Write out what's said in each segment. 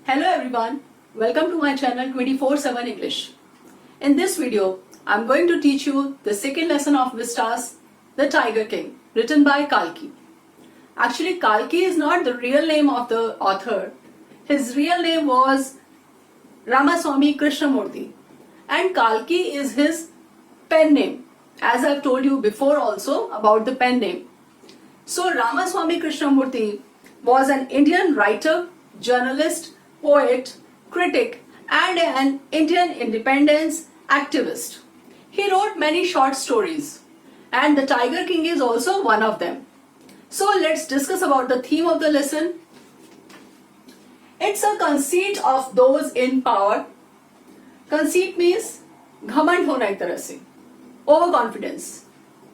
Hello everyone, welcome to my channel 24/7 English. In this video, I'm going to teach you the second lesson of Vistas, The Tiger King, written by Kalki. Actually, Kalki is not the real name of the author. His real name was Ramaswamy Krishnamurthy, and Kalki is his pen name, as I've told you before also about the pen name. So Ramaswamy Krishnamurthy was an Indian writer, journalist, poet, critic, and an Indian independence activist. He wrote many short stories, and The Tiger King is also one of them. So let's discuss about the theme of the lesson. It's a conceit of those in power. Conceit means घमंड होना एक तरह से, over confidence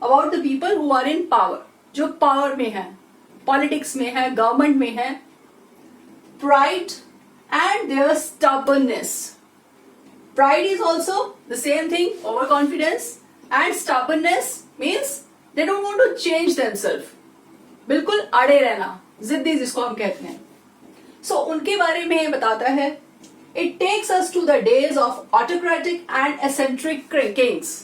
about the people who are in power, जो power में है, politics में है, गवर्नमेंट में है. Pride and their stubbornness. Pride is also the same thing, overconfidence, and stubbornness means they don't want to change themselves. बिल्कुल अड़े रहना, जिद्दी जिसको हम कहते हैं. So उनके बारे में ये बताता है. It takes us to the days of autocratic and eccentric kings.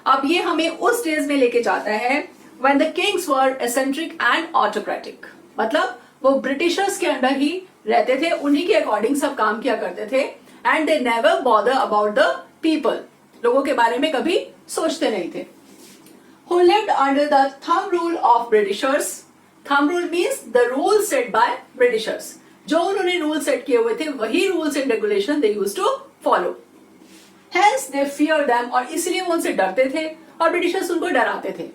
अब ये हमें उस डेज में लेके जाता है when the kings were eccentric and autocratic. मतलब वो ब्रिटिशर्स के अंडर ही रहते थे, उन्हीं के अकॉर्डिंग सब काम किया करते थे. And they never bother about the people, लोगों के बारे में कभी सोचते नहीं थे. Who lived under the thumb rule of Britishers. Thumb rule means the rule set by Britishers. जो उन्होंने रूल सेट किए हुए थे वही rules and regulation they used to follow. Hence they fear them, और इसलिए वो उनसे डरते थे और ब्रिटिशर्स उनको डराते थे.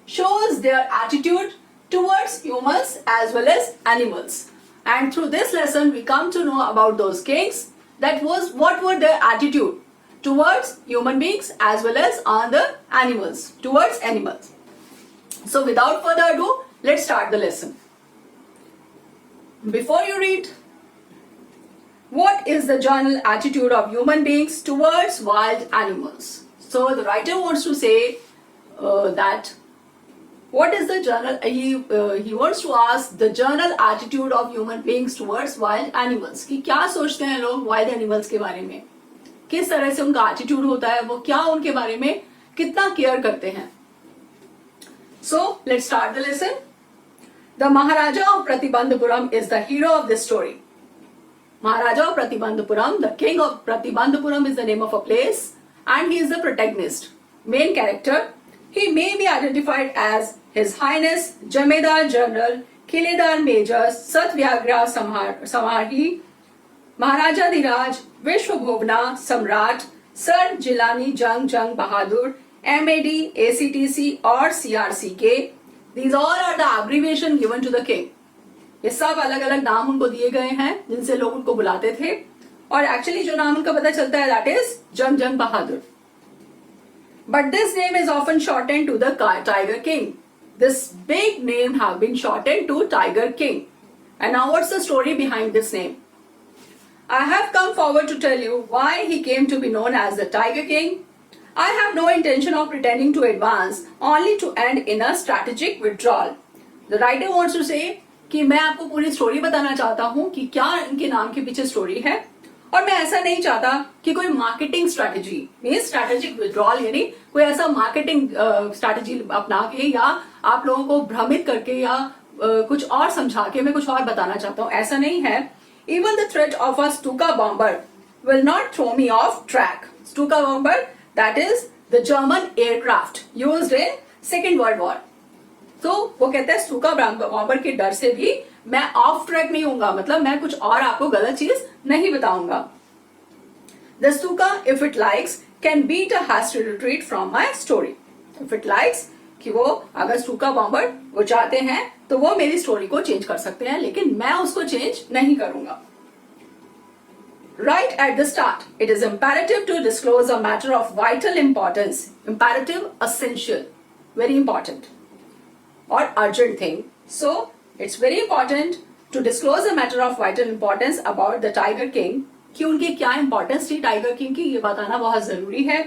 Shows their attitude towards humans as well as animals. And through this lesson we come to know about those kings, that was what were their attitude towards human beings as well as on the animals, towards animals. So without further ado, let's start the lesson. Before you read, what is the general attitude of human beings towards wild animals? So the writer wants to say that what is the general, he wants to ask the general attitude of human beings towards wild animals. कि क्या सोचते हैं लोग wild animals के बारे में, किस तरह से उनका attitude होता है, वो क्या उनके बारे में कितना केयर करते हैं. So let's start the lesson. The Maharaja of Pratibandhapuram is the hero of this story. Maharaja of Pratibandhapuram, the king of Pratibandhapuram is the name of a place, and he is the protagonist, main character. He may be identified as His Highness Jamedar General Kiledar Major Satyagraha Samarhi Maharaja Dhiraj Vishwabhuvna Samrat Sir Jilani Jang Bahadur MAD ACTC or CRCK. These all are the abbreviation given to the king. ये सब अलग अलग नाम उनको दिए गए हैं जिनसे लोग उनको बुलाते थे, और एक्चुअली जो नाम उनका पता चलता है that is जंग बहादुर. But this name is often shortened to the Tiger King. This big name have been shortened to Tiger King. And now what's the story behind this name? I have come forward to tell you why he came to be known as the Tiger King. I have no intention of pretending to advance, only to end in a strategic withdrawal. The writer wants to say कि मैं आपको पूरी story बताना चाहता हूँ कि क्या इनके नाम के पीछे स्टोरी है, और मैं ऐसा नहीं चाहता कि कोई marketing strategy means strategic withdrawal, यानी कोई ऐसा मार्केटिंग स्ट्रैटेजी अपना के या आप लोगों को भ्रमित करके या कुछ और समझा के मैं कुछ और बताना चाहता हूँ. ऐसा नहीं है. Even the threat of a Stuka bomber will not throw me off track. Stuka bomber that is the German aircraft used in second world war. तो वो कहते हैं स्टूका बॉम्बर के डर से भी मैं ऑफ ट्रैक नहीं होऊंगा, मतलब मैं कुछ और आपको गलत चीज नहीं बताऊंगा. The Stuka if it likes can beat a hasty retreat from my story. If it likes कि वो अगर स्टूका बॉम्बर वो चाहते हैं तो वो मेरी स्टोरी को चेंज कर सकते हैं, लेकिन मैं उसको चेंज नहीं करूंगा. Right at the start, it is imperative to disclose a matter of vital importance. Imperative, essential, very important, or urgent thing. So it's very important to disclose a matter of vital importance about the Tiger King. कि उनकी क्या importance थी tiger king की, ये बताना बहुत जरूरी है.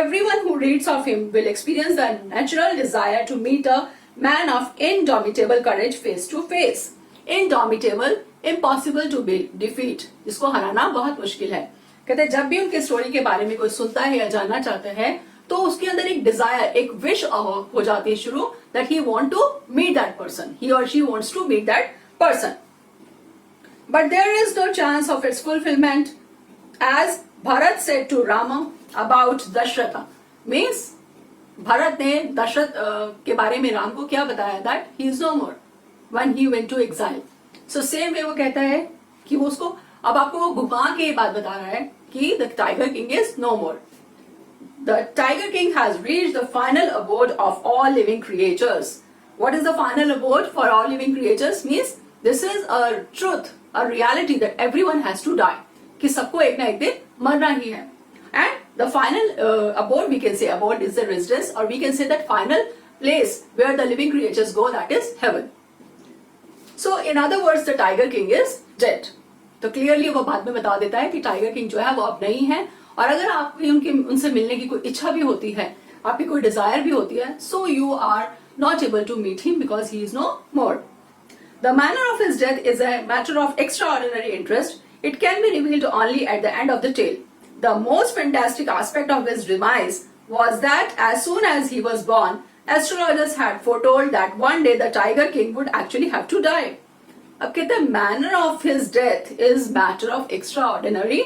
Everyone who reads of him will experience the natural desire to meet a man of indomitable courage face to face. Indomitable impossible to be defeat, जिसको हराना बहुत मुश्किल है। कहते हैं जब भी उनके स्टोरी के बारे में कोई सुनता है या जानना चाहता है तो उसके अंदर एक डिजायर, एक विश हो जाती है शुरू, that he want to meet that person, he or she wants to meet that person. But there is no chance of its fulfillment, as Bharat said to Rama about Dashratha. Means Bharat ने दशरथ के बारे में राम को क्या बताया, that he is no more when he went to exile. So same way वो कहता है कि वो उसको अब आपको वो घुमा के ये बात बता रहा है कि the tiger king is no more. The tiger king has reached the final abode of all living creatures. What is the final abode for all living creatures? Means this is a truth, a reality that everyone has to die. कि सबको एक ना एक दिन मरना ही है. And the final abode, we can say abode is the residence, or we can say that final place where the living creatures go, that is heaven. So in other words, the tiger king is dead. तो clearly वो बाद में बता देता है कि tiger king जो है वो अब नहीं है, और अगर आपकी उनसे मिलने की कोई इच्छा भी होती है, आपकी कोई डिजायर भी होती है, so you are not able to meet him because he is no more. The manner of his death is a matter of extraordinary interest. It can be revealed only at the end of the tale. The most fantastic aspect of his demise was that as soon as he was born, astrologers had foretold that one day the Tiger King would actually have to die. अब कहते हैं manner of his death is matter of extraordinary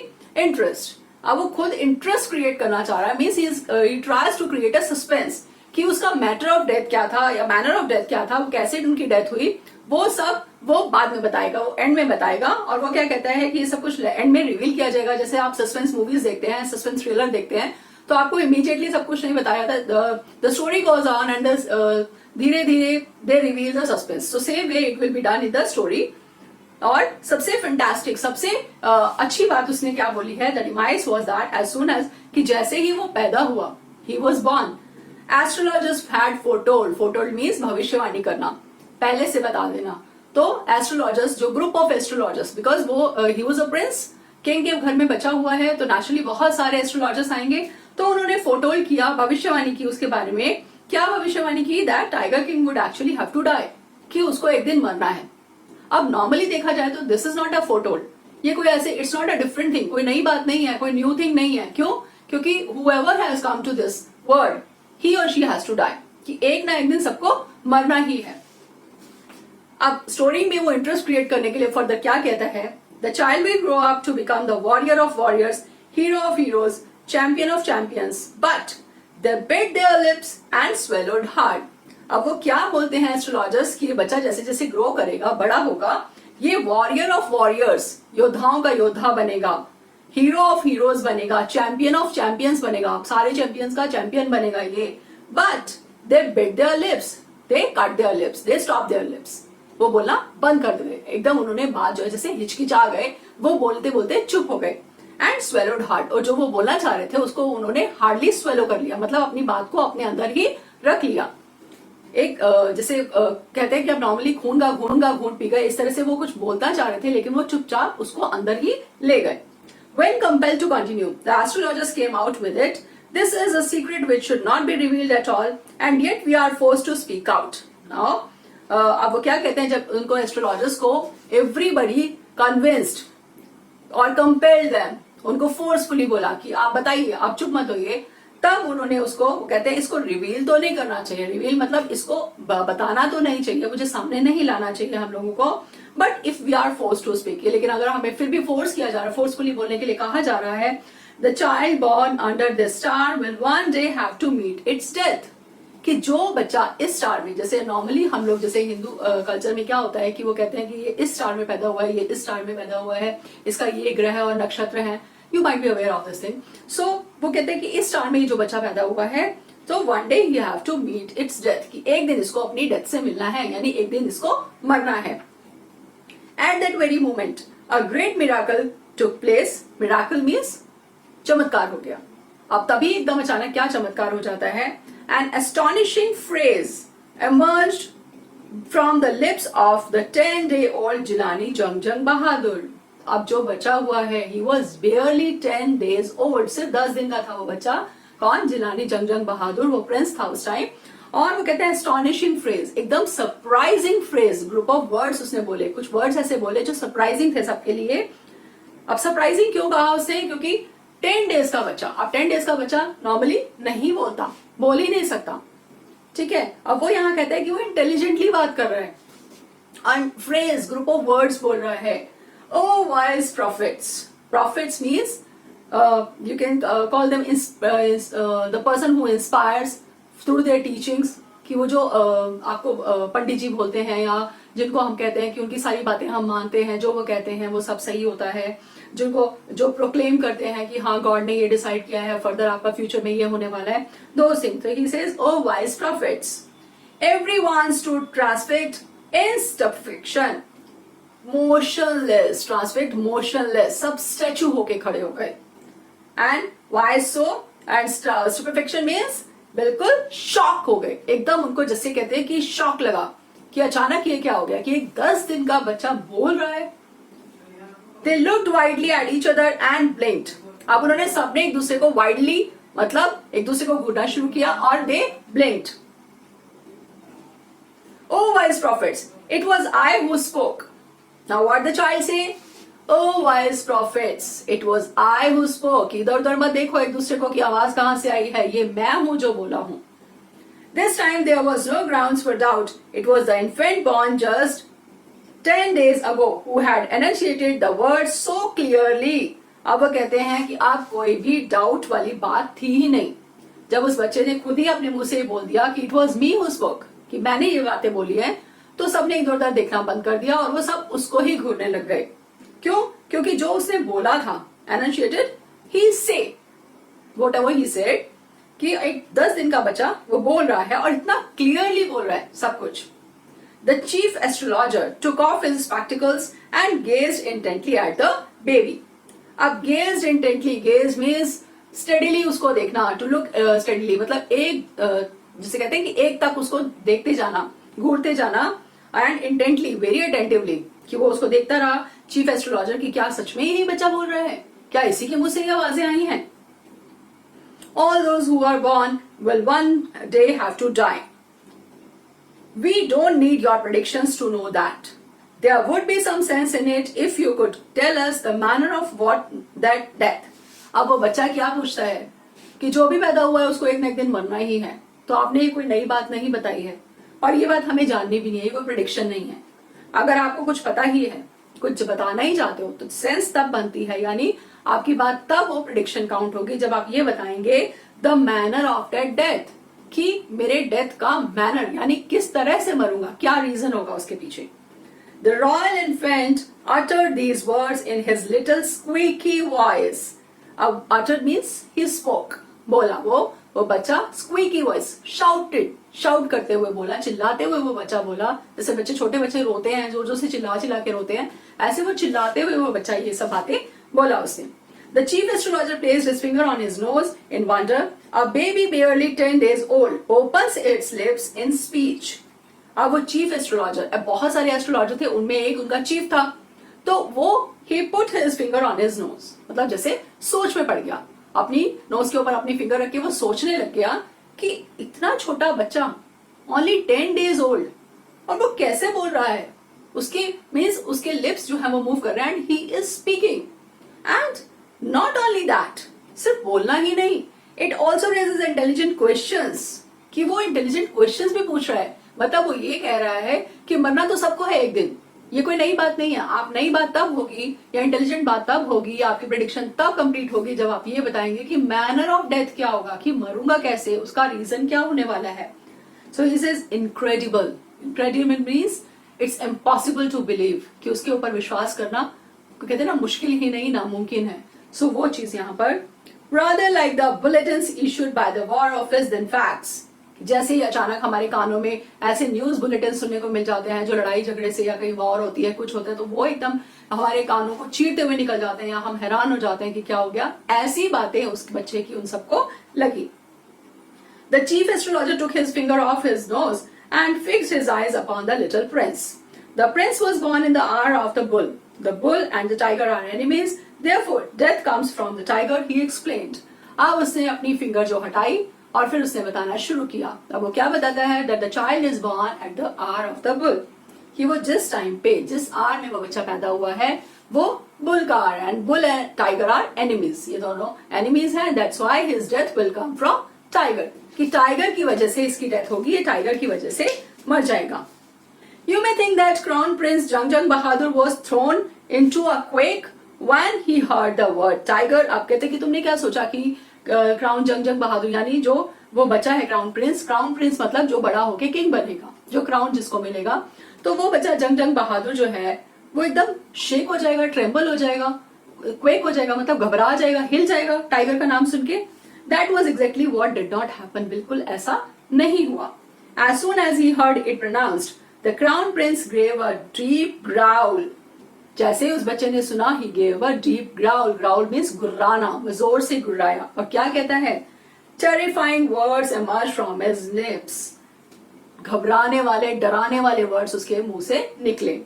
interest. अब वो खुद interest create करना चाह रहा है, means he tries to create a suspense कि उसका मैटर ऑफ डेथ क्या था या मैनर ऑफ डेथ क्या था, वो कैसे उनकी डेथ हुई, वो सब वो बाद में बताएगा, वो एंड में बताएगा. और वो क्या कहता है कि ये सब कुछ एंड में रिवील किया जाएगा. जैसे आप सस्पेंस मूवीज देखते हैं, सस्पेंस थ्रिलर देखते हैं, तो आपको इमीडिएटली सब कुछ नहीं बताया था. The story goes on and धीरे धीरे they reveal the suspense. So same way it will be done in the story. और सबसे फैंटास्टिक, सबसे अच्छी बात उसने क्या बोली है, the demise was that as soon as कि जैसे ही वो पैदा हुआ, he was born, astrologers had foretold. Foretold means भविष्यवाणी करना, पहले से बता देना. तो एस्ट्रोलॉजर्स, जो ग्रुप ऑफ एस्ट्रोलॉजर्स, बिकॉज वो ही वाज अ प्रिंस, किंग के घर में बचा हुआ है, तो नेचुरली बहुत सारे एस्ट्रोलॉजर्स आएंगे. तो उन्होंने फोरटोल किया, भविष्यवाणी की उसके बारे में. क्या भविष्यवाणी की, that tiger king would actually have to die, कि उसको एक दिन मरना है. अब नॉर्मली देखा जाए तो this is not a foretold, ये कोई ऐसे, it's not a different thing, कोई नई बात नहीं है, कोई न्यू थिंग नहीं है. क्यों? क्योंकि whoever has come to this world, he or she has to die, कि एक ना एक दिन सबको मरना ही है. अब स्टोरी में वो इंटरेस्ट क्रिएट करने के लिए फर्दर क्या कहता है, the child will grow up to become the warrior of warriors, hero of heroes, champion of champions, but they bit their lips and swallowed hard. अब वो क्या बोलते हैं एस्ट्रोलॉजर्स कि ये बच्चा जैसे जैसे ग्रो करेगा, बड़ा होगा, ये वॉरियर ऑफ वॉरियर्स, योद्धाओं का योद्धा बनेगा, हीरो ऑफ हीरोज बनेगा, चैंपियन ऑफ चैंपियंस बनेगा, सारे चैंपियंस का चैंपियन बनेगा ये. But they bit there lips, they cut their lips, they stop there lips. वो बोलना बंद कर दिए, एकदम उन्होंने बात जो है जैसे हिचकिचा गए, वो बोलते बोलते चुप हो गए. एंड स्वेलोड हार्ड, और जो वो बोलना चाह रहे थे उसको उन्होंने हार्डली स्वेलो कर लिया, मतलब अपनी बात को अपने अंदर ही रख लिया. एक जैसे कहते हैं कि अब नॉर्मली खून का घूंट पी गए, इस तरह से वो कुछ बोलना चाह रहे थे लेकिन वो चुपचाप उसको अंदर ही ले गए. When compelled to continue, the astrologers came out with it. This is a secret which should not be revealed at all, and yet we are forced to speak out. Now, अब वो क्या कहते हैं, जब उनको एस्ट्रोलॉजर्स को everybody convinced और compelled them, उनको फोर्सफुली बोला कि आप बताइए, आप चुप मत होइए, तब उन्होंने उसको कहते हैं इसको रिवील तो नहीं करना चाहिए. रिवील मतलब इसको बताना तो नहीं चाहिए, मुझे सामने नहीं लाना चाहिए हम लोगों को. But if we are force to speak, लेकिन अगर हमें फिर भी फोर्स किया जा रहा है, फोर्सफुली बोलने के लिए कहा जा रहा है, the child born under this star will one day have to meet its death. कि जो बच्चा इस स्टार में, जैसे नॉर्मली हम लोग जैसे हिंदू कल्चर में क्या होता है कि वो कहते हैं कि ये इस स्टार में पैदा हुआ है, ये इस स्टार में पैदा हुआ है, इसका ये ग्रह और नक्षत्र है. You might be aware of this thing. So वो कहते हैं कि इस स्टार में जो बच्चा पैदा हुआ है, तो one day you have to meet its death, कि एक दिन इसको अपनी डेथ से मिलना है, यानी एक दिन इसको मरना है. At that very moment, a great miracle took place. Miracle means चमत्कार हो गया. अब तभी एकदम अचानक क्या चमत्कार हो जाता है, an astonishing phrase emerged from the lips of the 10-day-old Jilani Jangjang Bahadur. अब जो बचा हुआ है, he was barely 10 days old, सिर्फ 10 दिन का था वो बच्चा. कौन? जिलानी जंगजंग बहादुर, वो प्रिंस था उस टाइम. और वो कहते हैं एस्टॉनिशिंग फ्रेज, एकदम surprising phrase, group of words उसने बोले, कुछ वर्ड्स ऐसे बोले जो सरप्राइजिंग थे सबके लिए। अब सरप्राइजिंग क्यों कहा उसने, क्योंकि 10 डेज का बच्चा, अब 10 डेज का बच्चा नॉर्मली नहीं बोलता, बोल ही नहीं सकता, ठीक है। अब वो यहाँ कहता है कि वो इंटेलिजेंटली बात कर रहा है, फ्रेज ग्रुप ऑफ वर्ड्स बोल रहा है। O wise prophets, prophets means you can call them the person who inspires through their teachings, कि वो जो आपको पंडित जी बोलते हैं या जिनको हम कहते हैं कि उनकी सारी बातें हम मानते हैं, जो वो कहते हैं वो सब सही होता है, जिनको जो प्रोक्लेम करते हैं कि हाँ गॉड ने ये डिसाइड किया है, फर्दर आपका फ्यूचर में ये होने वाला है, those things. So he says, oh wise prophets, everyone stood transfixed in stupefaction, motionless, transfixed motionless, सब स्टैचू होके खड़े हो गए। And why so? And stupefaction means बिल्कुल शॉक हो गए, एकदम उनको जैसे कहते हैं कि शॉक लगा कि अचानक ये क्या हो गया कि एक 10 दिन का बच्चा बोल रहा है। They looked widely at each other and blinked. अब उन्होंने सबने एक दूसरे को widely मतलब एक दूसरे को घूरना शुरू किया और they blinked. Oh wise prophets, it was I who spoke. Now what the child say? Oh wise prophets, it was I who spoke. इधर उधर मत देखो एक दूसरे को कि आवाज कहां से आई है, ये मैं हूं जो बोला हूं। This time there was no grounds for doubt. It was the infant born just 10 days ago who had enunciated the words so clearly. अब वो कहते हैं कि आप कोई भी डाउट वाली बात थी ही नहीं, जब उस बच्चे ने खुद ही अपने मुंह से बोल दिया कि it was me who spoke, कि मैंने ये बातें बोली है, तो सबने इधर उधर देखना बंद कर दिया और वो सब उसको ही घूरने लग गए। क्यों? क्योंकि जो उसने बोला था, enunciated, he said whatever he said, कि एक 10 दिन का बच्चा वो बोल रहा है और इतना क्लियरली बोल रहा है सब कुछ। The chief astrologer took off his spectacles and gazed intently at the baby. अब gazed intently, gaze means steadily उसको देखना, to look steadily मतलब एक जिसे कहते हैं कि एक तक उसको देखते जाना, घूरते जाना, and intently, very attentively, कि वो उसको देखता रहा चीफ एस्ट्रोलॉजर की क्या सच में यही बच्चा बोल रहा है, क्या इसी के मुंह से ये आवाजें आई हैं। All those who are born will one day have to die. We don't need your predictions to know that. There would be some sense in it if you could tell us the manner of what that death. अब वो बच्चा क्या पूछता है कि जो भी पैदा हुआ है उसको एक न एक दिन मरना ही है, तो आपने ये कोई नई बात नहीं बताई है और ये बात हमें जाननी भी नहीं है, ये कोई प्रेडिक्शन नहीं है। अगर आपको कुछ पता ही है, कुछ बताना ही चाहते हो, तो सेंस तब बनती है, यानी आपकी बात तब वो प्रेडिक्शन काउंट होगी जब आप ये बताएंगे the manner of that death, कि मेरे डेथ का मैनर यानी किस तरह से मरूंगा, क्या रीजन होगा उसके पीछे। The royal infant uttered these words in his little squeaky voice. अब uttered means he spoke, बोला वो बच्चा squeaky voice, shouted, शाउट करते हुए बोला, चिल्लाते हुए वो बच्चा बोला, जैसे बच्चे छोटे बच्चे रोते हैं, जोर जोर से चिल्ला चिल्ला के रोते हैं, ऐसे वो चिल्लाते हुए वो बच्चा ये सब बातें बोला उसने। The chief astrologer placed his finger on his nose in wonder. A baby barely 10 days old opens its lips in speech. अब वो चीफ एस्ट्रोलॉजर, अब बहुत सारे एस्ट्रोलॉजर थे, उनमें एक उनका चीफ था, तो वो he put his finger on his nose, मतलब जैसे सोच में पड़ गया, अपनी नोज के ऊपर अपनी फिंगर रख के वो सोचने लग गया कि इतना छोटा बच्चा only 10 days old और वो कैसे बोल रहा है, उसके मीन्स उसके लिप्स जो है वो मूव कर रहे हैं and he is speaking. And not only that, सिर्फ बोलना ही नहीं, it also raises intelligent questions, कि वो इंटेलिजेंट क्वेश्चंस भी पूछ रहा है, मतलब वो ये कह रहा है कि मरना तो सबको है एक दिन, ये कोई नई बात नहीं है। आप नई बात तब होगी या इंटेलिजेंट बात तब होगी या आपकी प्रेडिक्शन तब कंप्लीट होगी जब आप ये बताएंगे कि मैनर ऑफ डेथ क्या होगा, कि मरूंगा कैसे, उसका रीजन क्या होने वाला है। So he says incredible, incredible means it's impossible to believe, कि उसके ऊपर विश्वास करना कहते हैं ना मुश्किल ही नहीं नामुमकिन है। सो वो चीज यहाँ पर rather like the bulletins issued by the war office than facts, जैसे ही अचानक हमारे कानों में ऐसे न्यूज बुलेटिन सुनने को मिल जाते हैं जो लड़ाई झगड़े से या कहीं वॉर होती है, कुछ होता है, तो वो एकदम हमारे कानों को चीरते हुए निकल जाते हैं या हम हैरान हो जाते हैं कि क्या हो गया, ऐसी बातें उस बच्चे की उन सबको लगी। The chief astrologer took his finger off his nose and fixed his eyes upon the little prince. The prince was born in the hour of the bull. The bull and the tiger are enemies, therefore death comes from the tiger, he explained. अब उसने अपनी finger जो हटाई और फिर उसने बताना शुरू किया। अब वो क्या बताता है, that the child is born at the hour of the bull, कि वो जिस टाइम पे, जिस आर में वो बच्चा पैदा हुआ है वो बुल का are, and bull and tiger are enemies, ये दोनों एनिमीज हैं, that's why his death will come from tiger, कि टाइगर की वजह से इसकी डेथ होगी, ये टाइगर की वजह से मर जाएगा। You may think that Crown Prince Jangjang Bahadur was thrown into a quake when he heard the word tiger। आप कहते कि तुमने क्या सोचा कि क्राउन जंगजंग बहादुर, यानी जो वो बच्चा है क्राउन प्रिंस मतलब जो बड़ा होके किंग बनेगा, जो क्राउन जिसको मिलेगा, तो वो बच्चा जंगजंग बहादुर जो है वो एकदम शेक हो जाएगा, ट्रेम्बल हो जाएगा, क्वेक हो जाएगा, मतलब घबरा जाएगा, हिल जाएगा टाइगर का नाम सुन के। That was exactly what did not happen, बिल्कुल ऐसा नहीं हुआ। As soon as he heard it pronounced, the crown prince gave a deep growl। जैसे ही उस बच्चे ने सुना, he gave a deep growl। growl means गुर्राना, वो जोर से गुर्राया। और क्या कहता है, terrifying words emerged from his lips। घबराने वाले, डराने वाले वर्ड्स उसके मुंह से निकले।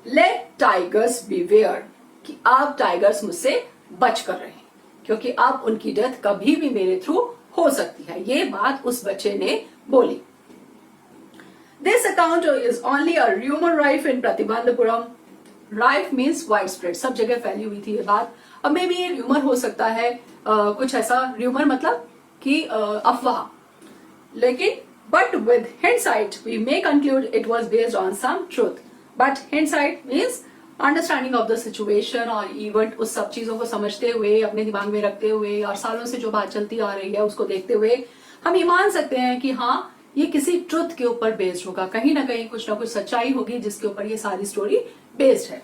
Let tigers beware, कि अब टाइगर्स मुझसे बच कर रहे हैं, क्योंकि अब उनकी डेथ कभी भी मेरे थ्रू हो सकती है। ये बात उस बच्चे ने बोली। This account is only a rumor rife in Pratibandhapuram। Rife means widespread, सब जगह फैली हुई थी ये बात। अब मे भी ये र्यूमर हो सकता है, कुछ ऐसा, र्यूमर मतलब कि अफवाह, लेकिन but with hindsight we may conclude it was based on some truth। but hindsight means understanding of the situation और इवेंट, उस सब चीजों को समझते हुए, अपने दिमाग में रखते हुए और सालों से जो बात चलती आ रही है उसको देखते हुए हम ये मान सकते हैं कि हाँ ये किसी ट्रुथ के ऊपर बेस्ड होगा, कहीं ना कहीं कुछ ना कुछ सच्चाई होगी जिसके ऊपर ये सारी स्टोरी बेस्ड है।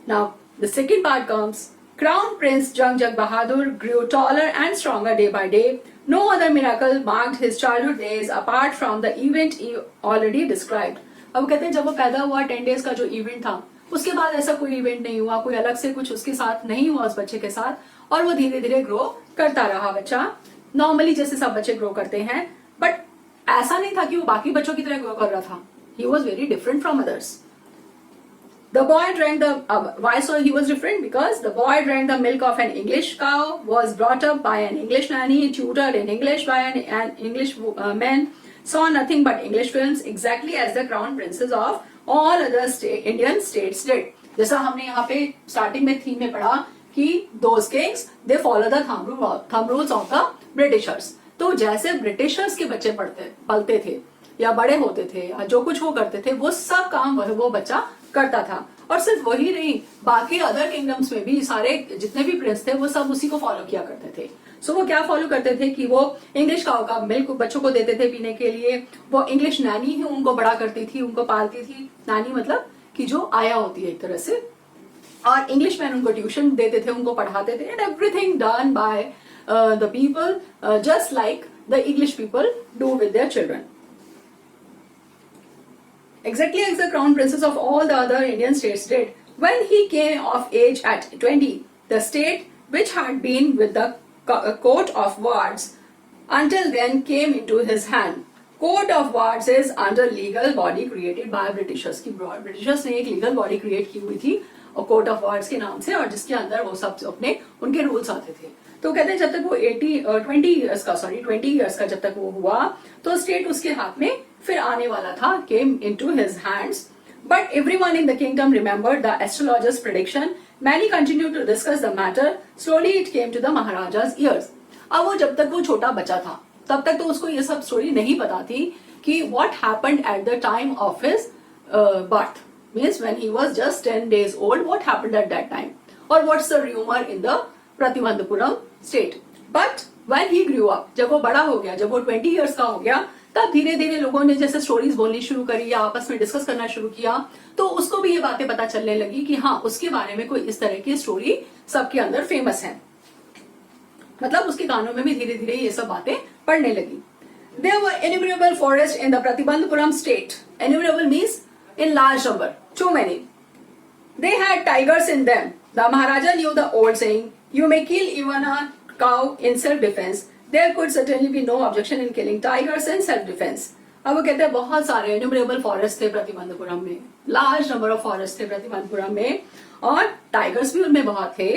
Now the second part comes, Crown Prince Jangjang Bahadur grew taller and stronger day by day। No other miracle marked his childhood days apart from the event he already described। अब कहते हैं जब वो पैदा हुआ 10 days का जो event था, उसके बाद ऐसा कोई इवेंट नहीं हुआ, कोई अलग से कुछ उसके साथ नहीं हुआ उस बच्चे के साथ, और वो धीरे धीरे ग्रो करता रहा बच्चा, नॉर्मली जैसे सब बच्चे ग्रो करते हैं। बट ऐसा नहीं था कि वो बाकी बच्चों की तरह ग्रो कर रहा था, he was very different from others. The boy drank the why so he was different? Because the boy drank the milk of an English cow, was brought up by an English nanny, tutored in English by an English man, saw nothing but English films, exactly as the crown princes of all other Indian states did। जैसा हमने यहाँ पे starting में theme में पढ़ा कि those kings they follow the thumb rules of the Britishers। तो जैसे ब्रिटिशर्स के बच्चे पलते थे या बड़े होते थे या जो कुछ वो करते थे, वो सब काम वो बच्चा करता था। और सिर्फ वही नहीं, बाकी अदर किंगडम्स में भी सारे जितने भी प्रिंस थे वो सब उसी को फॉलो किया करते थे। सो वो क्या फॉलो करते थे कि वो इंग्लिश काऊ का मिल्क बच्चों को देते थे पीने के लिए, वो इंग्लिश नैनी ही उनको बड़ा करती थी, उनको पालती थी। नैनी मतलब कि जो आया होती है एक तरह से, और इंग्लिश मैन उनको ट्यूशन देते थे, उनको पढ़ाते थे, and everything done by the people just like the English people do with their children. Exactly as the crown princes of all the other Indian states did. When he came of age at 20, the state which had been with the coat of wards until then came into his hand। Court of wards is under legal body created by Britishers। की Britishers ने एक legal body create की हुई थी और court of wards के नाम से, और जिसके अंदर वो सब अपने उनके रूल्स आते थे। तो कहते हैं जब तक वो 20 इयर्स का जब तक वो हुआ तो स्टेट उसके हाथ में फिर आने वाला था, came into his hands। But everyone in the kingdom remembered the astrologer's prediction। Many continued to discuss the matter। Slowly it came to the Maharaja's ears। अब वो जब तक वो छोटा बच्चा था तब तक तो उसको ये सब स्टोरी नहीं पता थी कि what happened at the time of his birth, means when he was just 10 days old, what happened at that time, or what's the rumor in the Pratibandhapuram state। But when he grew up, जब वो बड़ा हो गया, जब वो 20 years का हो गया, तब धीरे धीरे लोगों ने जैसे स्टोरीज बोलनी शुरू करी या आपस में डिस्कस करना शुरू किया, तो उसको भी ये बातें पता चलने लगी कि हाँ उसके बारे में कोई इस तरह की स्टोरी सबके अंदर फेमस है, मतलब उसके कानों में भी धीरे धीरे ये सब बातें पड़ने लगी। There were innumerable forests in the Pratibandhapuram state। Innumerable means in large number, too many। They had tigers in them। The Maharaja knew the old saying, you may kill even a cow in self-defense। There could certainly be no objection in killing tigers in self-defense। अब वो कहते हैं बहुत सारे innumerable forest थे प्रतिबंधपुरम में, large number of forest थे प्रतिबंधपुरम में, और टाइगर्स भी उनमें बहुत थे।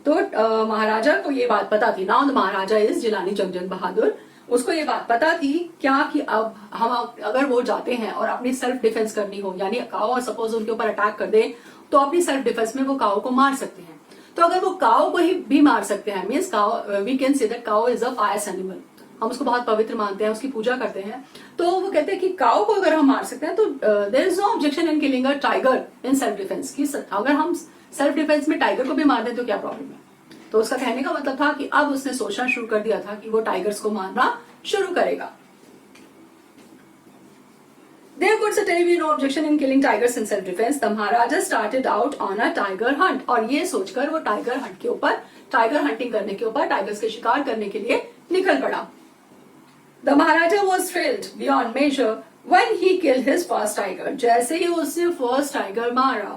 तो महाराजा को ये बात पता थी। Now the Maharaja is Jilani जंग बहादुर। उसको ये बात पता थी क्या कि अब हम अगर वो जाते हैं और अपनी सेल्फ डिफेंस करनी हो, यानी काऊ और सपोज उनके ऊपर अटैक कर दे, तो अपनी सेल्फ डिफेंस में वो काऊ को मार सकते हैं। तो अगर वो काऊ को ही भी मार सकते हैं, means cow, we can say that cow is a pious animal, हम उसको बहुत पवित्र मानते हैं, उसकी पूजा करते हैं। तो वो कहते हैं कि काऊ को अगर हम मार सकते हैं तो there is no objection in killing a tiger in self defence. की अगर हम सेल्फ डिफेंस में टाइगर को भी मार दें तो क्या प्रॉब्लम है। तो उसका कहने का मतलब था कि अब उसने सोचना शुरू कर दिया था कि वो टाइगर्स को मारना शुरू करेगा। There could certainly be no objection in killing tigers in self-defense. The Maharaja started out on a tiger hunt. और ये सोचकर वो टाइगर हंट के ऊपर, टाइगर हंटिंग करने के ऊपर, टाइगर्स के शिकार करने के लिए निकल पड़ा। The Maharaja was thrilled beyond measure when he killed his first tiger. जैसे ही उसने फर्स्ट टाइगर मारा,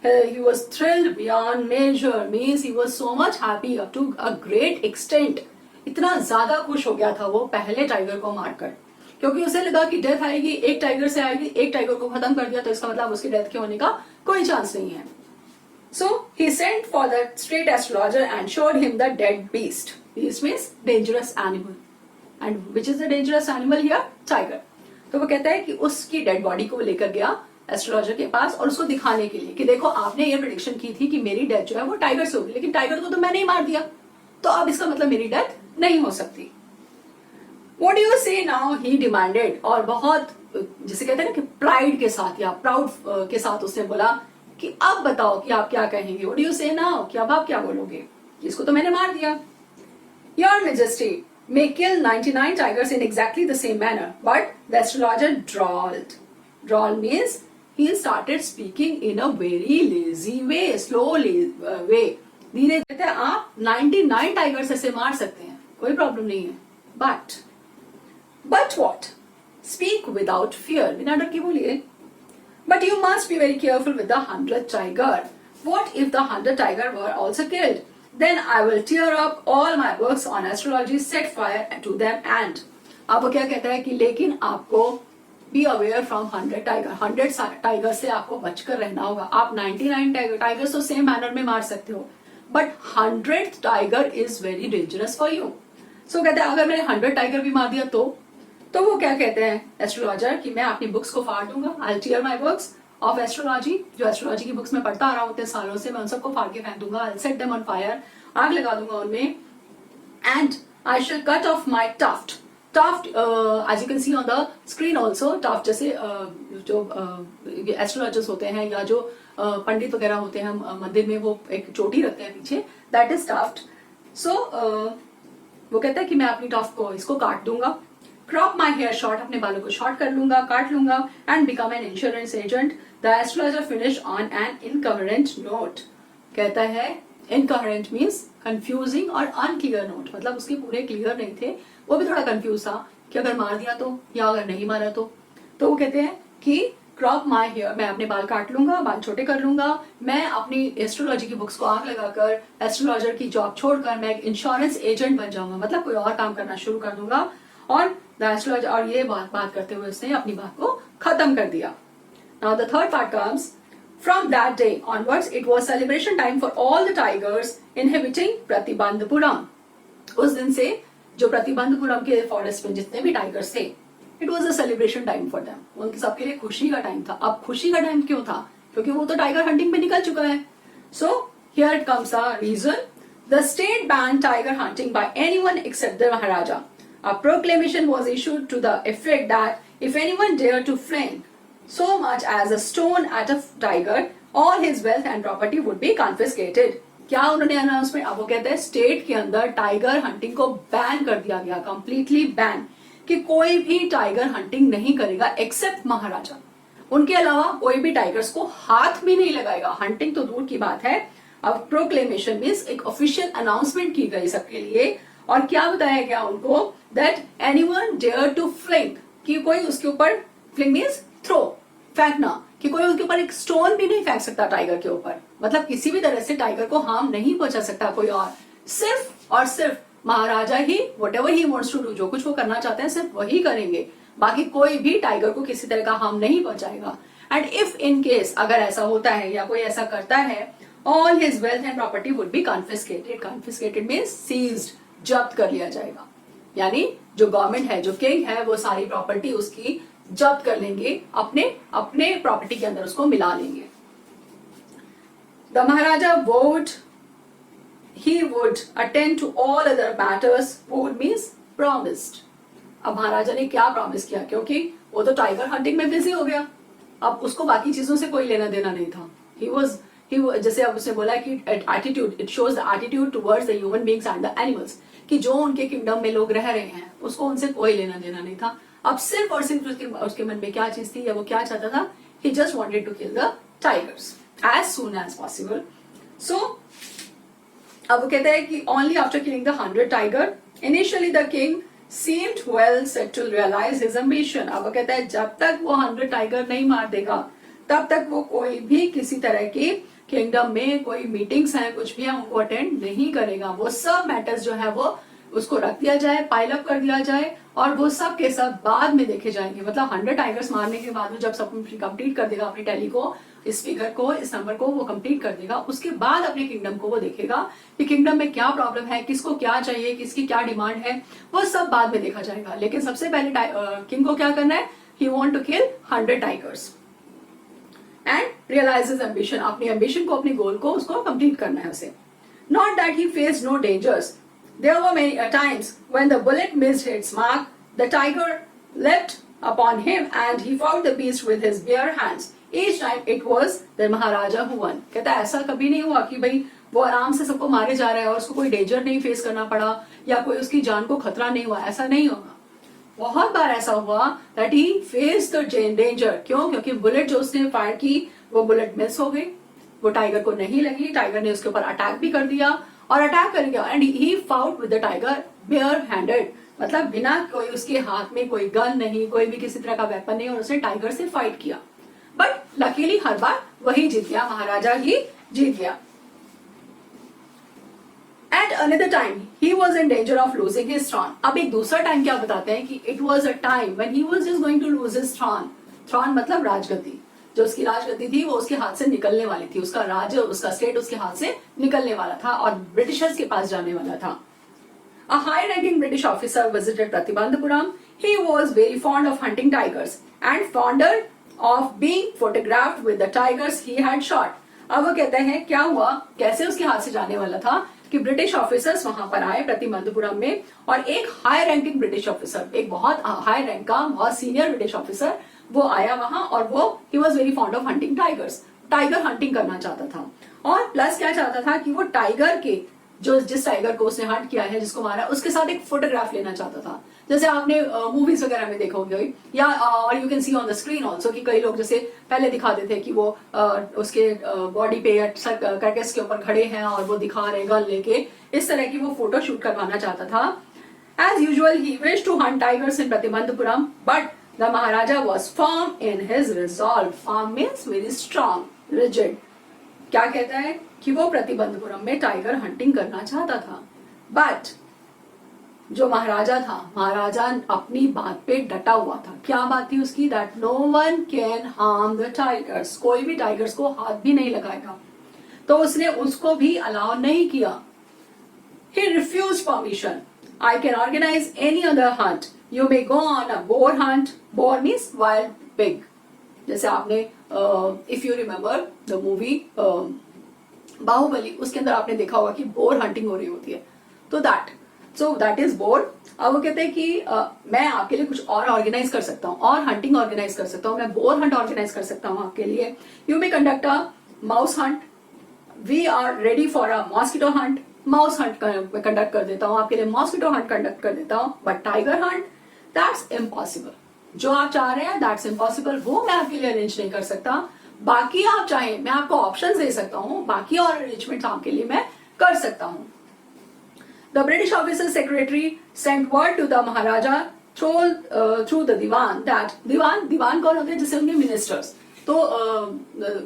he was thrilled beyond measure, means he was so much happy up to a great extent. इतना ज्यादा खुश हो गया था वो पहले टाइगर को मारकर, क्योंकि उसे लगा कि डेथ आएगी, एक टाइगर से आएगी, एक टाइगर को खत्म कर दिया तो इसका मतलब उसकी डेथ के होने का कोई चांस नहीं है। So he sent for the street astrologer and showed him the dead beast. Beast means dangerous animal. And which is the dangerous animal here? Tiger. तो वो कहता है कि उसकी डेड बॉडी को लेकर गया एस्ट्रोलॉजर के पास और उसको दिखाने के लिए कि देखो आपने ये प्रेडिक्शन की थी कि मेरी डेथ जो है वो टाइगर से होगी, लेकिन टाइगर को तो मैंने ही मार दिया, तो अब इसका मतलब मेरी डेथ नहीं हो सकती। What do you say now? He demanded. और बहुत जिसे कहते हैं ना कि प्राइड के साथ या प्राउड के साथ उसने बोला कि अब बताओ कि आप क्या कहेंगे। What do you say now? कि अब आप क्या बोलोगे, इसको तो मैंने मार दिया। Your Majesty may kill 99 tigers in exactly the same manner, but the astrologer drawled. Drawl means he started speaking in a very lazy way, slow way. धीरे कहते हैं आप 99 टाइगर्स ऐसे मार सकते हैं, कोई प्रॉब्लम नहीं है, But what? Speak without fear. बिना डर के बोलिए। But you must be very careful with the 100th tiger. What if the 100th tiger were also killed? Then I will tear up all my works on astrology, set fire to them and. अब वो क्या कहता है कि लेकिन आपको be aware from 100 tiger. 100 tiger से आपको बचकर रहना होगा। आप 99 टाइगर्स तो सेम मैनर में मार सकते हो, but 100th tiger is very dangerous for you. So कहते हैं अगर मैंने 100 टाइगर भी मार दिया तो वो क्या कहते हैं एस्ट्रोलॉजर कि मैं अपनी बुक्स को फाड़ दूंगा। I'll tear my books of astrology, जो एस्ट्रोलॉजी की बुक्स में पढ़ता आ रहा हूं इतने सालों से, मैं उन सबको फाड़ के फेंक दूंगा। I'll set them on fire, आग लगा दूंगा उनमें। And I shall cut off my tuft. Tuft, as you can see on the screen also, tuft जैसे जो एस्ट्रोलॉजर्स होते हैं या जो पंडित वगैरह होते हैं मंदिर में, वो एक चोटी रखते हैं पीछे, that is tuft. So वो कहता है कि मैं अपनी टॉफ को इसको काट दूंगा। क्रॉप माई हेयर शॉर्ट, अपने बालों को शॉर्ट कर लूंगा, काट लूंगा। And become an insurance agent. The astrologer finish on an incoherent note. कहता है इनकॉहेरेंट मीन्स कंफ्यूजिंग और अनक्लियर नोट, मतलब उसके पूरे क्लियर नहीं थे, वो भी थोड़ा कंफ्यूज था कि अगर मार दिया तो या अगर नहीं मारा तो वो कहते हैं कि क्रॉप माई हेयर, मैं अपने बाल काट लूंगा, बाल छोटे कर लूंगा, मैं अपनी एस्ट्रोलॉजी की बुक्स को आग लगाकर एस्ट्रोलॉजर की जॉब छोड़कर मैं एक इंश्योरेंस एजेंट बन जाऊंगा, मतलब कोई और काम करना शुरू कर दूंगा। और द एस्ट्रोलॉजर, और ये बात करते हुए उसने अपनी बात को खत्म कर दिया। Now the third part comes. From that day onwards, it was celebration time for all the tigers inhabiting Pratibandapuram. उस दिन से जो प्रतिबंधपुरम के फॉरेस्ट में जितने भी टाइगर्स थे, it was a celebration time for them, उनके सबके लिए खुशी का टाइम था। अब खुशी का टाइम क्यों था? क्योंकि वो तो टाइगर हंटिंग पे निकल चुका है। So here it comes the reason. The state ban tiger hunting by anyone except the Maharaja. A proclamation was issued to the effect that if anyone dared to fling so much as a stone at a tiger, all his wealth and property would be confiscated. क्या उन्होंने announcement, अब वो कहते हैं state के अंदर tiger hunting को ban कर दिया गया, कंप्लीटली बैन, कि कोई भी टाइगर हंटिंग नहीं करेगा एक्सेप्ट महाराजा। उनके अलावा कोई भी टाइगर्स को हाथ भी नहीं लगाएगा। हंटिंग तो दूर की बात है। अब प्रोक्लेमेशन मीन्स एक ऑफिशियल अनाउंसमेंट की गई सबके लिए, और क्या बताया गया उनको, that anyone dare to fling, कि कोई उसके ऊपर, फ्लिंग मीन्स थ्रो, फेंकना, कि कोई उसके ऊपर एक स्टोन भी नहीं फेंक सकता टाइगर के ऊपर, मतलब किसी भी तरह से टाइगर को हार्म नहीं पहुंचा सकता कोई और, सिर्फ और सिर्फ maharaja he whatever he wants to do, जो कुछ वो करना चाहते हैं सिर्फ वही करेंगे, बाकी कोई भी टाइगर को किसी तरह का हार्म नहीं पहुंचाएगा। एंड इफ इन केस अगर ऐसा होता है या कोई ऐसा करता है all his wealth and property would be confiscated. Confiscated means seized, जब्त कर लिया जाएगा. यानी जो गवर्नमेंट है, जो किंग है, वो सारी प्रॉपर्टी उसकी जब्त कर लेंगे, अपने प्रॉपर्टी के अंदर उसको मिला लेंगे. The Maharaja he would attend to all other matters. Would means promised. अब महाराजा ने क्या प्रॉमिस किया, क्योंकि वो तो टाइगर हंटिंग में बिजी हो गया, अब उसको बाकी चीजों से कोई लेना देना नहीं था. जैसे अब उसने बोला कि attitude, it shows the attitude towards the human beings and the animals, कि जो उनके किंगडम में लोग रह रहे हैं उसको उनसे कोई लेना देना नहीं था. अब सिर्फ और सिर्फ उसके मन में क्या चीज थी, या वो क्या चाहता था, he just wanted to kill the tigers as soon as possible. So अब वो कहते हैं कि only after killing the 100 tiger initially the king seemed well set to realize his ambition. अब वो कहता है जब तक वो 100 टाइगर नहीं मार देगा तब तक वो कोई भी किसी तरह की किंगडम में कोई मीटिंग्स हैं, कुछ भी है, उनको अटेंड नहीं करेगा. वो सब मैटर्स जो है वो उसको रख दिया जाए, पाइल अप कर दिया जाए, और वो सब के सब बाद में देखे जाएंगे. मतलब 100 टाइगर्स मारने के बाद वो जब सब कंप्लीट कर देगा अपनी टैली को, इस फिगर को, इस नंबर को वो कंप्लीट कर देगा, उसके बाद अपने किंगडम को वो देखेगा कि किंगडम में क्या प्रॉब्लम है, किसको क्या चाहिए, किसकी क्या डिमांड है, वो सब बाद में देखा जाएगा. लेकिन सबसे पहले किंग को क्या करना है, he want to kill 100 tigers and realise his ambition. अपनी एम्बिशन को, अपने गोल को उसको कंप्लीट करना है उसे. Not that he face no dangers. There were many times when the bullet missed its mark. The tiger leapt upon him and he fought the beast with his bare hands. Each time it was the Maharaja who won. कहता है ऐसा कभी नहीं हुआ कि भाई वो आराम से सबको मारे जा रहा है और उसको कोई डेंजर नहीं फेस करना पड़ा, या कोई उसकी जान को खतरा नहीं हुआ. ऐसा नहीं होगा. बहुत बार ऐसा हुआ that he faced the danger. क्यों? क्योंकि बुलेट जो उसने फायर की वो बुलेट मिस हो गई, वो टाइगर को नहीं लगी. टाइगर ने उसके ऊपर अटैक भी कर दिया, और अटैक कर गया, and he fought with the tiger bare handed. मतलब बिना कोई उसके हाथ में कोई गन नहीं, कोई भी किसी तरह का वेपन नहीं, और उसने टाइगर से फाइट किया. बट लकीली हर बार वही जीत गया, महाराजा ही जीत गया. At another time he was in danger of losing his throne. अब एक दूसरा टाइम क्या बताते हैं कि it was a time when he was just going to lose his throne. Throne मतलब राजगद्दी. जो उसकी राजगद्दी थी वो उसके हाथ से निकलने वाली थी, उसका राज्य, उसका स्टेट उसके हाथ से निकलने वाला था और ब्रिटिशर्स के पास जाने वाला था. A high-ranking British officer visited Pratibandhapuram. He was very fond of hunting tigers and fonder of being photographed with the tigers he had shot. अब वो कहते हैं क्या हुआ, कैसे उसके हाथ से जाने वाला था कि ब्रिटिश ऑफिसर्स वहां पर आए प्रतिबंधपुरम में, और एक हाई रैंकिंग ब्रिटिश ऑफिसर, एक बहुत हाई रैंक का, बहुत सीनियर ब्रिटिश ऑफिसर वो आया वहां, और वो he was very fond of hunting tigers. Tiger hunting करना चाहता था, और प्लस क्या चाहता था कि वो टाइगर के, जो जिस टाइगर को उसने हंट किया है, जिसको मारा, उसके साथ एक फोटोग्राफ लेना चाहता था. जैसे आपने मूवीज वगैरह में देखा होगा, या और you can see on the screen also कि कई लोग जैसे पहले दिखाते थे कि वो उसके बॉडी पे या कार्केस के ऊपर खड़े हैं और वो दिखा रहे गन लेके, इस तरह की वो फोटो शूट करवाना चाहता था. As usual he wish to hunt tigers in Pratibandapuram, but the Maharaja was firm in his resolve. Firm means very strong, rigid. क्या कहता है कि वो प्रतिबंधपुरम में टाइगर हंटिंग करना चाहता था, बट जो महाराजा था, महाराजा अपनी बात पे डटा हुआ था. क्या बात थी उसकी? That no one can harm the tigers. कोई भी टाइगर्स को हाथ भी नहीं लगाएगा. तो उसने उसको भी अलाउ नहीं किया. He refused permission. I can organize any other hunt. You may go on a boar hunt. Boar means wild pig. जैसे आपने if you remember the movie Baahubali, उसके अंदर आपने देखा होगा कि बोर हंटिंग हो रही होती है. तो that is boar. अब वो कहते हैं कि मैं आपके लिए कुछ और ऑर्गेनाइज कर सकता हूँ, और हंटिंग ऑर्गेनाइज कर सकता हूँ, मैं बोर हंट ऑर्गेनाइज कर सकता हूँ आपके लिए. You may conduct a mouse hunt. We are ready for a mosquito hunt. Mouse hunt conduct कर देता हूँ आपके लिए, मॉस्किटो हंट कंडक्ट कर देता हूँ, but tiger Hunt that's impossible. जो आप चाह रहे हैं दैट्स इम्पॉसिबल, वो मैं आपके लिए अरेंज नहीं कर सकता. बाकी आप चाहें मैं आपको ऑप्शंस दे सकता हूँ, बाकी और अरेंजमेंट आपके लिए मैं कर सकता हूँ. The British officer secretary sent word to the maharaja through the Dewan. That Dewan कौन होते हैं? जैसे उनके मिनिस्टर्स. तो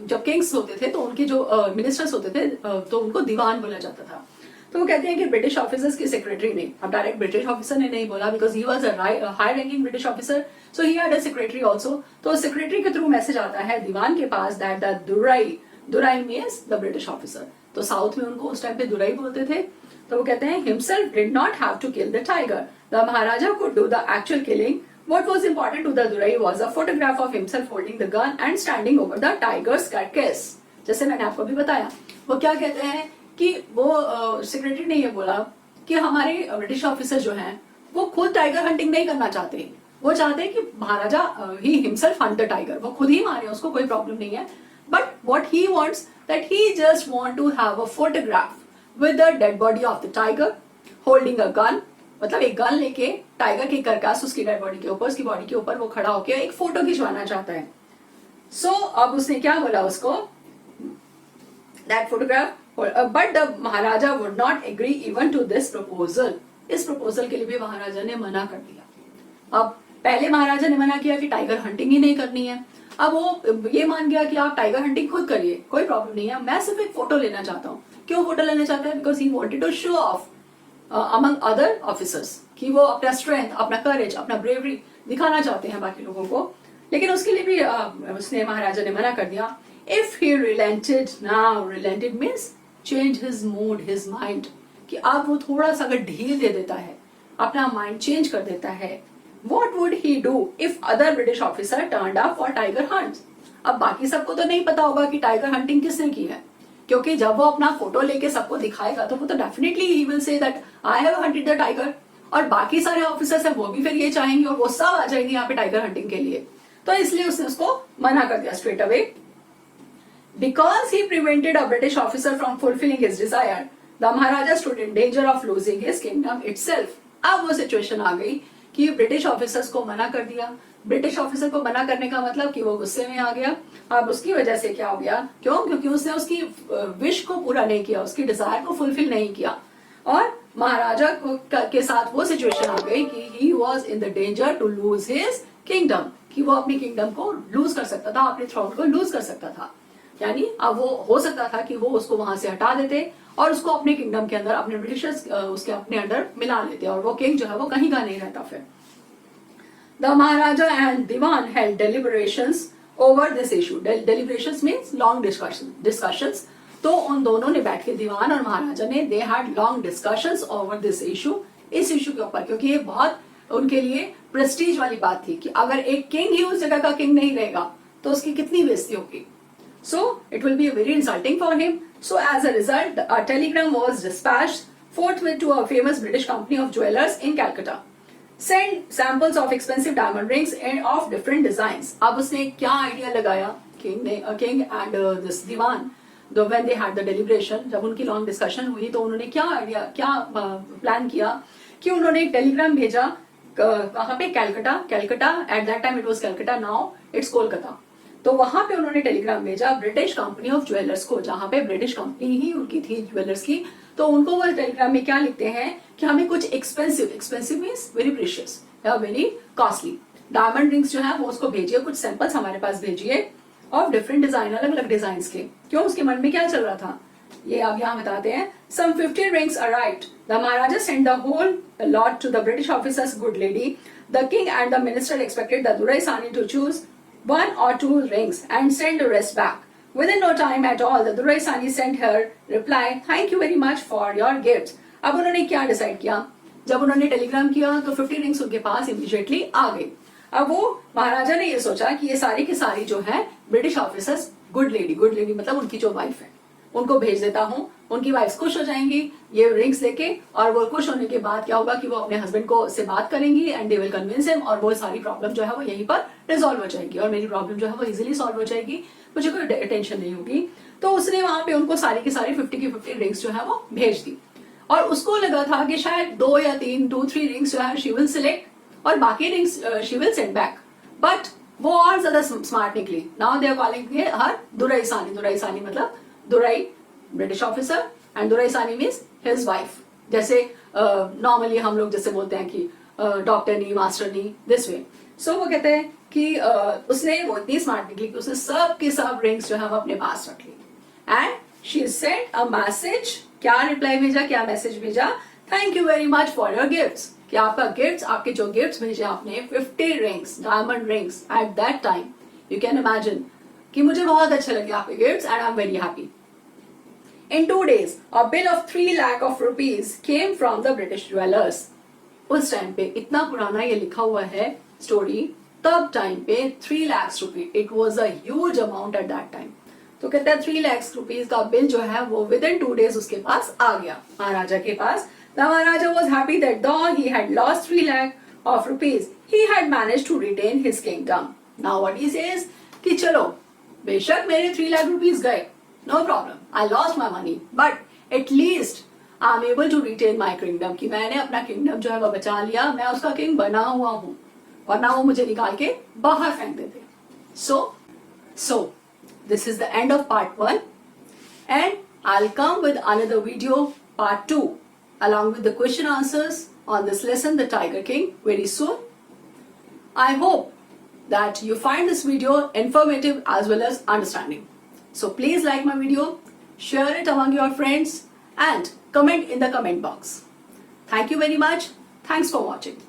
जब किंग्स होते थे तो उनके जो मिनिस्टर्स होते थे तो उनको दीवान बोला जाता था. तो वो कहते हैं कि ब्रिटिश ऑफिसर्स की सेक्रेटरी ने, अब डायरेक्ट ब्रिटिश ऑफिसर ने नहीं बोला, because he was a high ranking British officer, so he had a secretary also. तो सेक्रेटरी के थ्रू मैसेज आता है दीवान के पास that the durai durai means the British officer. तो साउथ में उनको उस टाइम पे दुराई बोलते थे। तो वो कहते हैं himself did not have to kill the tiger, the Maharaja could do the actual killing. What was important to the Durai was a photograph of himself holding the gun and standing over the tiger's carcass। जैसे मैंने आपको भी बताया, वो क्या कहते हैं कि वो सेक्रेटरी ने ये बोला कि हमारे ब्रिटिश ऑफिसर जो हैं वो खुद टाइगर हंटिंग नहीं करना चाहते, वो चाहते हैं कि maharaja he himself hunt the tiger, वो खुद ही मारे, उसको कोई प्रॉब्लम नहीं है। But what he wants that he just want to have a photograph with the dead body of the tiger holding a gun, मतलब एक गन लेके टाइगर की करकास उसकी डेड बॉडी के ऊपर, उसकी बॉडी के ऊपर वो खड़ा होकर एक फोटो खिंचवाना चाहता है। सो अब उसने क्या बोला उसको, that photograph, but the Maharaja would not agree even to this proposal. इस प्रपोजल के लिए भी महाराजा ने मना कर दिया। अब पहले महाराजा ने मना किया कि टाइगर हंटिंग ही नहीं करनी है, अब वो ये मान गया कि आप टाइगर हंटिंग खुद करिए, कोई प्रॉब्लम नहीं है, मैं सिर्फ एक फोटो लेना चाहता हूँ। क्यों फोटो लेना चाहता है? Because he wanted to show off among other officers कि वो अपना स्ट्रेंथ, अपना करेज, अपना ब्रेवरी दिखाना चाहते हैं बाकी लोगों को। लेकिन उसके लिए भी उसने महाराजा ने मना कर दिया। If he relented, now relented means change his mood, his mind, कि अब वो थोड़ा सा अगर ढील दे देता है, अपना माइंड चेंज कर देता है, what would he do if other British officer turned up for tiger hunts. अब बाकी सबको तो नहीं पता होगा कि टाइगर हंटिंग किसने की है, क्योंकि जब वो अपना फोटो लेके सबको दिखाएगा तो वो तो definitely he will say that I have hunted the tiger, और बाकी सारे ऑफिसर्स हैं वो भी फिर ये चाहेंगे और वो सब आ जाएंगे यहाँ पे टाइगर हंटिंग के लिए। तो इसलिए उसने उसको मना कर दिया straight away. Because he prevented a British officer from fulfilling his Dzire, the Maharaja stood in danger of losing his kingdom itself. अब वो सिचुएशन आ गई कि ब्रिटिश ऑफिसर्स को मना कर दिया। ब्रिटिश ऑफिसर को मना करने का मतलब कि वो गुस्से में आ गया। अब उसकी वजह से क्या हो गया, क्यों? क्योंकि उसने उसकी विश को पूरा नहीं किया, उसकी डिजायर को फुलफिल नहीं किया, और महाराजा के साथ वो सिचुएशन आ गई कि he was in the danger to lose his kingdom, कि वो अपनी किंगडम को लूज कर सकता था, अपने थ्रोन को लूज कर सकता था। यानी अब वो हो सकता था कि वो उसको वहां से हटा देते और उसको अपने किंगडम के अंदर, अपने ब्रिटिशर्स उसके अपने अंडर मिला लेते, और वो किंग जो है वो कहीं का नहीं रहता फिर। The Maharaja and Diwan held deliberations over this issue. Deliberations means long discussions. तो उन दोनों ने बैठ के, दीवान और महाराजा ने, they had long discussions over this issue, इस इशू के ऊपर, क्योंकि ये बहुत उनके लिए प्रेस्टीज वाली बात थी कि अगर एक किंग ही उस जगह का किंग नहीं रहेगा तो उसकी कितनी बेइज्जती होगी। So it will be very insulting for him. So as a result, a telegram was dispatched forthwith to a famous British company of jewelers in Calcutta. Send samples of expensive diamond rings and of different designs. अब उसने क्या idea लगाया king and this दीवान, when they had the deliberation, जब उनकी long discussion हुई तो उन्होंने क्या आइडिया, क्या प्लान किया कि उन्होंने एक टेलीग्राम भेजा वहां पे Calcutta, eight that time it was Calcutta, now it's Kolkata. तो वहां पे उन्होंने टेलीग्राम भेजा ब्रिटिश कंपनी ऑफ ज्वेलर्स को, जहां पे ब्रिटिश कंपनी ही उनकी थी ज्वेलर्स की। तो उनको वो टेलीग्राम में क्या लिखते हैं कि हमें कुछ एक्सपेंसिव मीन्स वेरी प्रीशियस या वेरी कॉस्टली डायमंड रिंग्स जो है वो उसको भेजिए, कुछ सैंपल्स हमारे पास भेजिए ऑफ डिफरेंट डिजाइन, अलग अलग डिजाइन के। क्यों? उसके मन में क्या चल रहा था ये अब यहाँ बताते हैं। Some 50 rings arrived. The Maharaja sent the whole lot to the British officers, good lady. The king and the minister expected the Durai Sani to choose 1 or 2 rings and send the rest back. Within no time at all, the Durai Sani sent her reply, thank you very much for your gifts. अब उन्होंने क्या decide किया, जब उन्होंने Telegram किया तो 50 rings उनके पास immediately आ गई। अब वो महाराजा ने ये सोचा कि ये सारी की सारी जो है ब्रिटिश ऑफिसर्स, गुड लेडी मतलब उनकी जो वाइफ है, उनको भेज देता हूँ, उनकी वाइफ खुश हो जाएंगी ये रिंग्स लेके, और वो खुश होने के बाद क्या होगा कि वो अपने हस्बैंड को से बात करेंगी and they will convince him, और वो सारी प्रॉब्लम जो है वो यहीं पर रिजॉल्व हो जाएगी और मेरी प्रॉब्लम जो है वो इजीली सॉल्व हो जाएगी, मुझे कोई टेंशन नहीं होगी। तो उसने वहां पे उनको सारी की सारी 50 की 50 रिंग्स जो है वो भेज दी, और उसको लगा था कि शायद 2 या 3 रिंग्स जो है शी विल सिलेक्ट और बाकी rings she will send back, but वो और ज्यादा स्मार्ट निकली। Now they are calling her durai sani मतलब durai British officer and durai sani means his wife. जैसे नॉर्मली हम लोग जैसे बोलते हैं कि डॉक्टरनी, मास्टरनी, दिस वे। सो वो कहते हैं कि उसने वो इतनी स्मार्ट निकली कि उसने सब के सब रिंग्स जो है वो अपने पास रख ली and she sent a message. क्या रिप्लाई भेजा, क्या मैसेज भेजा? Thank you very much for your gifts, कि आपका गिफ्ट्स, आपके जो गिफ्ट्स भेजे आपने 50 rings, diamond rings at that time, you can imagine कि मुझे बहुत अच्छे लगे आपके gifts and I am very happy. In 2 days, a bill of 3 lakh of rupees came from the British jewelers. उस टाइम पे इतना पुराना ये लिखा हुआ है स्टोरी, तब टाइम पे 3 lakhs rupee, it was a huge amount at that time. तो कहते हैं 3 lakhs रुपीज का बिल जो है वो विद इन 2 days उसके पास आ गया, महाराजा के पास. The Maharaja was happy that though he had lost 3 lakh of rupees, he had managed to retain his kingdom. Now what he says कि चलो बेशक मेरे 3 lakh rupees गए, no problem, I lost my money, but at least I am able to retain my kingdom. कि मैंने अपना kingdom जो है वो बचा लिया, मैं उसका किंग बना हुआ हूँ, वरना वो मुझे निकाल के बाहर फेंक देते. So this is the end of part 1 and I'll come with another video part 2 along with the question answers on this lesson, the Tiger King, very soon. I hope that you find this video informative as well as understanding. So please like my video, share it among your friends and comment in the comment box. Thank you very much. Thanks for watching.